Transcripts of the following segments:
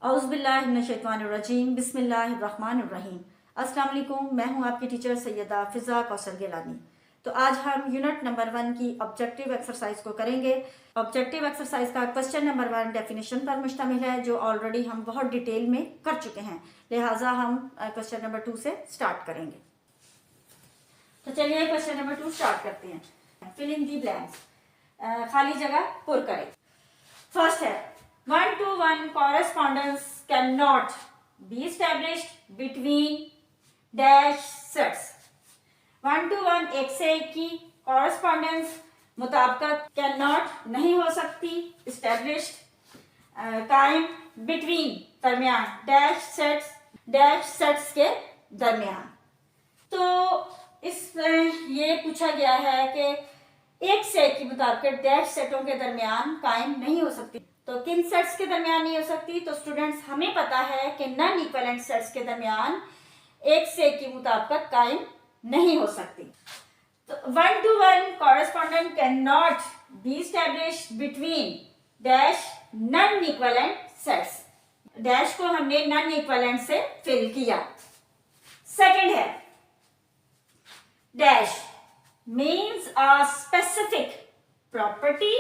औज़ुबिल्लाहिमिनश्शैतानिर्रजीम बिस्मिल्लाहिर्रहमानिर्रहीम। अस्सलाम वालेकुम, मैं हूं आपकी टीचर सैयदा फ़िज़ा कौसर गिलानी। तो आज हम यूनिट नंबर 1 की ऑब्जेक्टिव एक्सरसाइज को करेंगे। ऑब्जेक्टिव एक्सरसाइज का क्वेश्चन नंबर 1 डेफिनेशन पर मुश्तमिल है, जो ऑलरेडी हम बहुत डिटेल में कर चुके हैं, लिहाजा हम क्वेश्चन नंबर 2 से स्टार्ट करेंगे। तो चलिए क्वेश्चन नंबर 2 स्टार्ट करते हैं। फिल इन दी ब्लैंक्स, खाली जगह पुर करें। फर्स्ट है 1-to-1 correspondence cannot be established between dash sets। 1-to-1 एक से एक की correspondence मुताबिकत cannot नहीं हो सकती, established कायम between दरमियान dash sets के दरमियान। तो इसमें ये पूछा गया है कि एक से एक की मुताबिकत डैश सेटों के दरमियान कायम नहीं हो सकती। तो किन सेट्स के दरमियान नहीं हो सकती? तो स्टूडेंट्स, हमें पता है कि नॉन इक्विवेलेंट सेट्स के दरमियान एक से एक की मुताबिकत कायम नहीं हो सकती। तो 1-to-1 correspondence cannot be established between dash non equivalent sets. Dash को हमने नॉन इक्विवेलेंट से फिल किया। सेकंड है dash means a specific property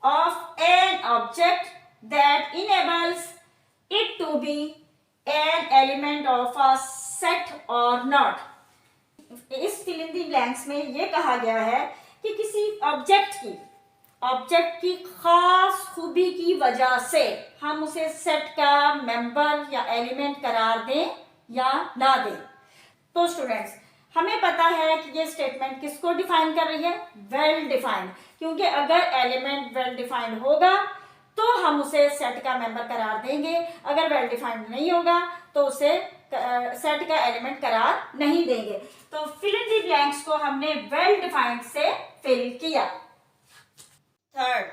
of an object that enables it to be an element of a set or not। इस fill in the blanks में ये कहा गया है कि किसी ऑब्जेक्ट की खास खूबी की वजह से हम उसे सेट का मेंबर या एलिमेंट करार दें या ना दें। तो स्टूडेंट्स, हमें पता है कि ये स्टेटमेंट किसको डिफाइन कर रही है? Well defined. क्योंकि अगर एलिमेंट वेल डिफाइंड होगा तो हम उसे सेट का मेंबर करार देंगे, अगर वेल डिफाइंड नहीं होगा तो उसे सेट का एलिमेंट करार नहीं देंगे। तो फिल इन दी ब्लैंक्स को हमने वेल डिफाइंड से फिल किया। Third,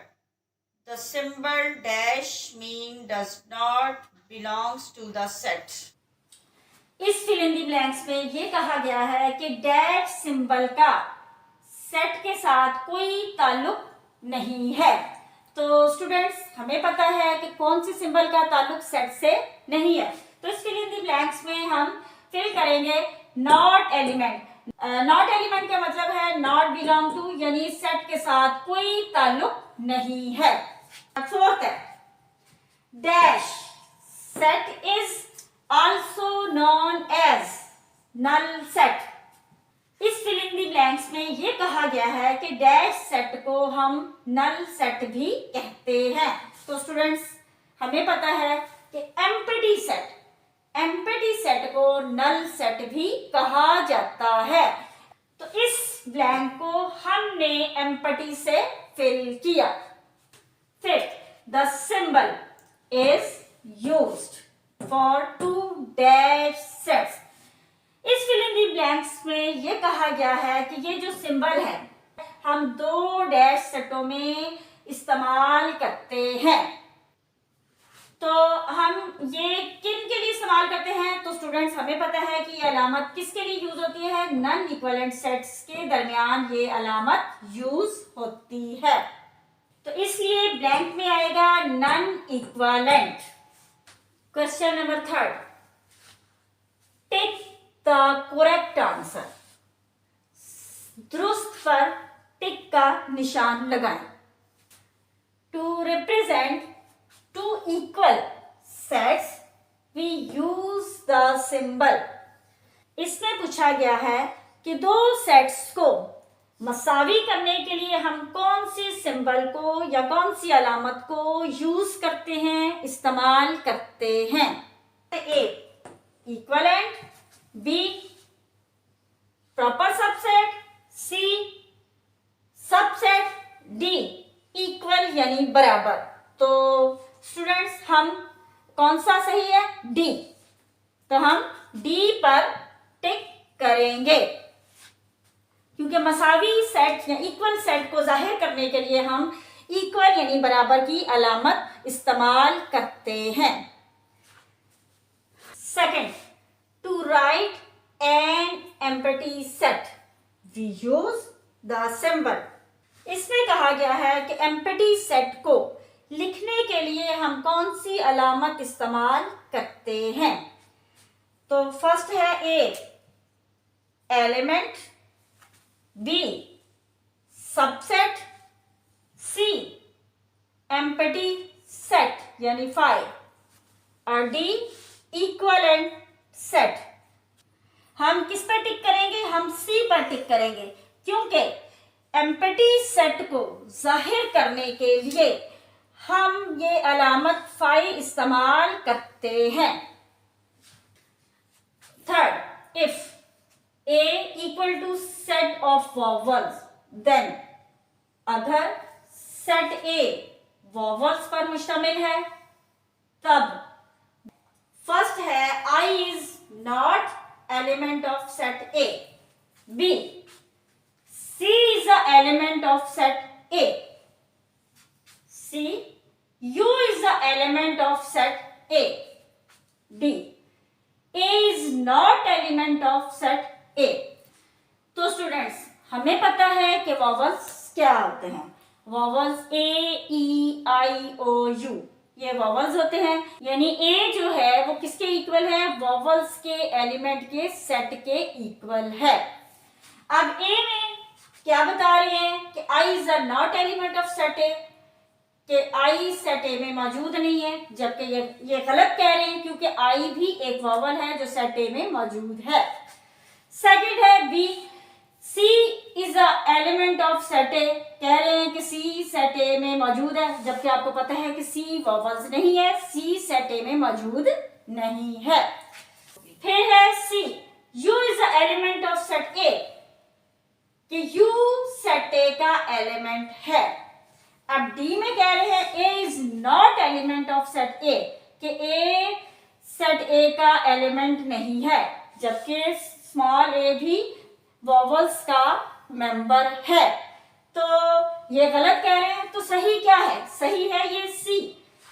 the symbol dash mean does not belongs to the set. इस फिल इन दी ब्लैंक्स में ये कहा गया है कि डैश सिंबल का सेट के साथ कोई ताल्लुक नहीं है। तो स्टूडेंट्स, हमें पता है कि कौन सी सिंबल का ताल्लुक सेट से नहीं है। तो इस फिल इन दी ब्लैंक्स में हम फिल करेंगे नॉट एलिमेंट। नॉट एलिमेंट का मतलब है नॉट बिलोंग टू, यानी सेट के साथ कोई ताल्लुक नहीं है। फोर्थ है dash set is also known as null set। इस फिल इन दी ब्लैंक्स में ये कहा गया है कि डैश सेट को हम नल सेट भी कहते हैं। तो स्टूडेंट्स, हमें पता है कि एम्प्टी सेट को नल सेट भी कहा जाता है। तो इस ब्लैंक को हमने एम्प्टी से फिल किया। Fifth, the symbol is used for two dash sets। इस fill in the blanks में ये कहा गया है कि ये जो सिंबल है हम दो डैश सेटों में इस्तेमाल करते हैं। तो हम ये किन के लिए इस्तेमाल करते हैं? तो स्टूडेंट्स, हमें पता है कि ये अलामत किसके लिए यूज होती है? नॉन इक्विवेलेंट सेट्स के दरमियान ये अलामत यूज होती है। तो इसलिए ब्लैंक में आएगा non equivalent. Question number 3, tick the correct answer. दुरुस्त पर टिक का निशान लगाएं। To represent two equal sets we use the symbol. इसमें पूछा गया है कि दो सेट्स को मसावी करने के लिए हम कौन सी सिंबल को या कौन सी अलामत को यूज करते हैं, इस्तेमाल करते हैं। A equivalent, B proper subset, C subset, D equal यानी बराबर। तो स्टूडेंट्स, हम कौन सा सही है? डी। तो हम डी पर टिक करेंगे क्योंकि मसावी सेट या इक्वल सेट को जाहिर करने के लिए हम इक्वल यानी बराबर की अलामत इस्तेमाल करते हैं। Second, to write an empty set we use the symbol. इसमें कहा गया है कि एम्प्टी सेट को लिखने के लिए हम कौन सी अलामत इस्तेमाल करते हैं? तो फर्स्ट है ए एलिमेंट, बी सबसेट, सी एम्प्टी सेट यानी 5 और डी इक्विवेलेंट सेट। हम किस पर टिक करेंगे? हम सी पर टिक करेंगे, क्योंकि एम्प्टी सेट को जाहिर करने के लिए हम ये अलामत 5 इस्तेमाल करते हैं। Third, if A equal to set of vowels then अगर सेट ए वॉवल्स पर मुश्तमिल है तब फर्स्ट है I is not element of set A, B C is the element of set A, C U is the element of set A, D A is not element of set A. तो students हमें पता है कि vowels क्या होते हैं। Vowels A E I O U ये vowels होते हैं, यानी ए जो है वो किसके इक्वल है? वॉवल्स के एलिमेंट के सेट के इक्वल है। अब ए में क्या बता रहे हैं कि I is not element of set A, कि आई सेट ए में मौजूद नहीं है, जबकि ये गलत कह रहे हैं क्योंकि आई भी एक वॉवल है जो सेट ए में मौजूद है। सेकंड है B C is a element of set A, कह रहे हैं कि सी सेट ए में मौजूद है, जबकि आपको पता है कि सी वॉवल्स नहीं है, सी सेट ए में मौजूद नहीं है। फिर है C U is the element of set A, कि यू सेट ए का एलिमेंट है। अब डी में कह रहे हैं A is not element of set A, कि ए सेट ए का एलिमेंट नहीं है, जबकि स्मॉल ए भी वॉवल्स का मेंबर है। तो ये गलत कह रहे हैं, तो सही क्या है? सही है ये सी,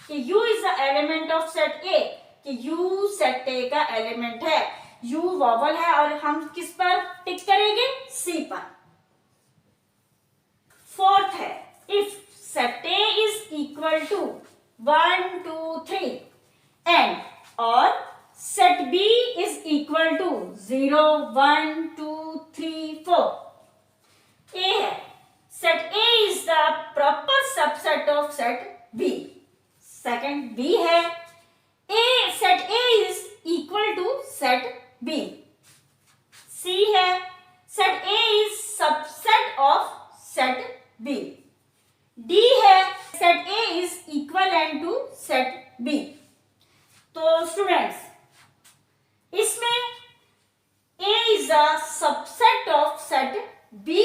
कि you is the element of set A, कि यू सेट ए का एलिमेंट है, यू वॉवल है और हम किस पर टिक करेंगे? सी पर। फोर्थ है if set A is equal to 1 2 3 and और set B is equal to 0 1 2 3 4। A है set A is the proper subset of set B। Second B है A set A is equal to set B। C है set A is subset of set B। D है set A is equivalent to set B। तो students इसमें A is a subset of set B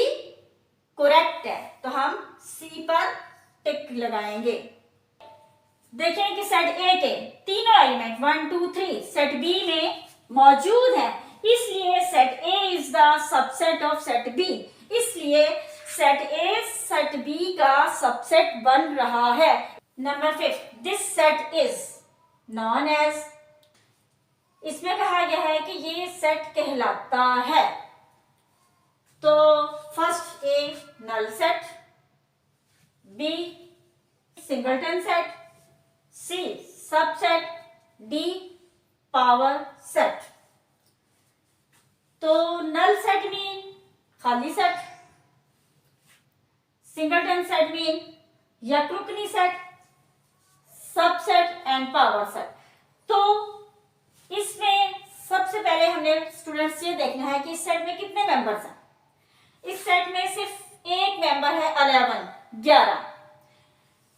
correct है, तो हम C पर टिक लगाएंगे। देखें कि सेट A के तीनों एलिमेंट 1 2 3 सेट B में मौजूद हैं, इसलिए set A is the subset of set B, इसलिए सेट A सेट B का सबसेट बन रहा है। Number 5 this set is non edge, इसमें कहा गया है कि ये सेट कहलाता है। तो first A null set, B singleton set, C subset, D power set. तो नल सेट मीन खाली सेट, सिंगलटन सेट मीन यकृतनी set, subset and power set. तो इसमें सबसे पहले हमने स्टूडेंट्स ये देखना है कि इस सेट में कितने मेंबर्स हैं। इस सेट में सिर्फ एक मेंबर है 11।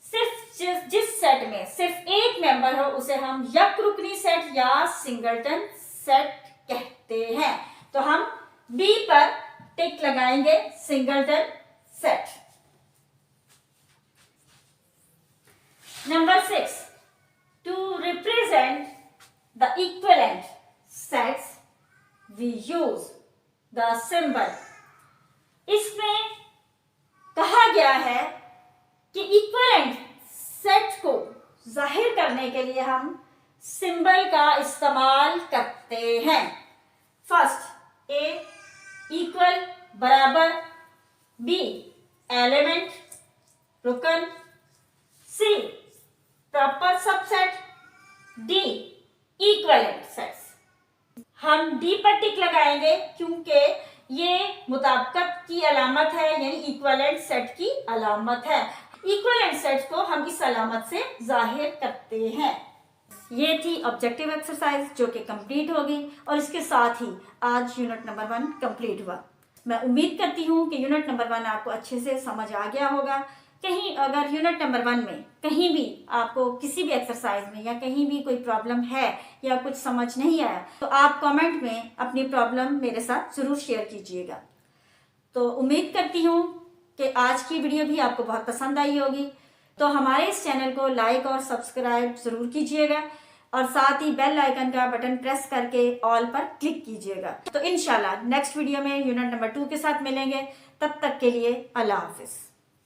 सिर्फ जिस सेट में सिर्फ एक मेंबर हो उसे हम यकृतनी सेट या सिंगलटन सेट कहते हैं। तो हम बी पर टिक लगाएंगे, singleton set. Number 6 to represent the equivalent sets we use the symbol। इसमें कहा गया है कि इक्विवेलेंट सेट को जाहिर करने के लिए हम सिंबल का इस्तेमाल करते हैं। फर्स्ट ए इक्वल बराबर, बी एलिमेंट रुकन, C proper subset, D equivalent sets. हम डी पर टिक लगाएंगे क्योंकि ये मुताबिकत की अलामत है, यानी इक्विवेलेंट सेट की अलामत है। इक्विवेलेंट सेट को हम इस अलामत से जाहिर करते हैं। ये थी ऑब्जेक्टिव एक्सरसाइज जो कि कंप्लीट होगी और इसके साथ ही आज यूनिट नंबर 1 कंप्लीट हुआ। मैं उम्मीद करती हूँ कि यूनिट नंबर 1 आपको अच्छे से समझ आ गया होगा। कहीं अगर यूनिट नंबर 1 में कहीं भी आपको किसी भी एक्सरसाइज में या कहीं भी कोई प्रॉब्लम है या कुछ समझ नहीं आया तो आप कमेंट में अपनी प्रॉब्लम मेरे साथ ज़रूर शेयर कीजिएगा। तो उम्मीद करती हूँ कि आज की वीडियो भी आपको बहुत पसंद आई होगी। तो हमारे इस चैनल को लाइक और सब्सक्राइब ज़रूर कीजिएगा और साथ ही बेल आइकन का बटन प्रेस करके ऑल पर क्लिक कीजिएगा। तो इंशाल्लाह नेक्स्ट वीडियो में यूनिट नंबर 2 के साथ मिलेंगे। तब तक के लिए अल्लाह हाफिज़।